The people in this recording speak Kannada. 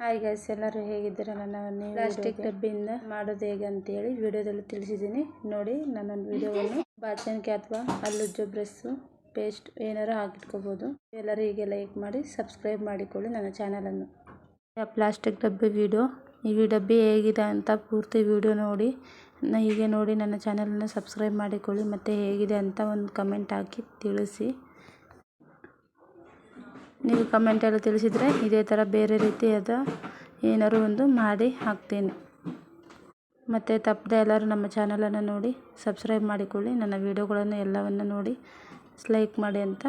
ಹಾಯ್ ಗೈಸ್, ಎಲ್ಲರೂ ಹೇಗಿದ್ದೀರಾ? ನನ್ನ ಪ್ಲಾಸ್ಟಿಕ್ ಡಬ್ಬಿಯಿಂದ ಮಾಡೋದು ಹೇಗೆ ಅಂತೇಳಿ ವಿಡಿಯೋದಲ್ಲಿ ತಿಳಿಸಿದ್ದೀನಿ ನೋಡಿ. ನನ್ನೊಂದು ವಿಡಿಯೋವನ್ನು ಬಾಚಣಿಕೆ ಅಥವಾ ಹಲ್ಲುಜ್ಜೋ ಬ್ರಷ್ ಪೇಸ್ಟ್ ಏನಾರು ಹಾಕಿಟ್ಕೋಬೋದು. ಎಲ್ಲರೂ ಹೀಗೆ ಲೈಕ್ ಮಾಡಿ ಸಬ್ಸ್ಕ್ರೈಬ್ ಮಾಡಿಕೊಳ್ಳಿ ನನ್ನ ಚಾನಲನ್ನು. ಪ್ಲಾಸ್ಟಿಕ್ ಡಬ್ಬಿ ವಿಡಿಯೋ, ಈ ಡಬ್ಬಿ ಹೇಗಿದೆ ಅಂತ ಪೂರ್ತಿ ವಿಡಿಯೋ ನೋಡಿ. ಹೀಗೆ ನೋಡಿ ನನ್ನ ಚಾನಲನ್ನು ಸಬ್ಸ್ಕ್ರೈಬ್ ಮಾಡಿಕೊಳ್ಳಿ ಮತ್ತು ಹೇಗಿದೆ ಅಂತ ಒಂದು ಕಮೆಂಟ್ ಹಾಕಿ ತಿಳಿಸಿ. ನೀವು ಕಮೆಂಟಲ್ಲಿ ತಿಳಿಸಿದರೆ ಇದೇ ಥರ ಬೇರೆ ರೀತಿಯಾದ ಏನಾರು ಒಂದು ಮಾಡಿ ಹಾಕ್ತೀನಿ. ಮತ್ತು ತಪ್ಪದೆ ಎಲ್ಲರೂ ನಮ್ಮ ಚಾನಲನ್ನು ನೋಡಿ ಸಬ್ಸ್ಕ್ರೈಬ್ ಮಾಡಿಕೊಳ್ಳಿ. ನನ್ನ ವೀಡಿಯೋಗಳನ್ನು ಎಲ್ಲವನ್ನು ನೋಡಿ ಲೈಕ್ ಮಾಡಿ ಅಂತ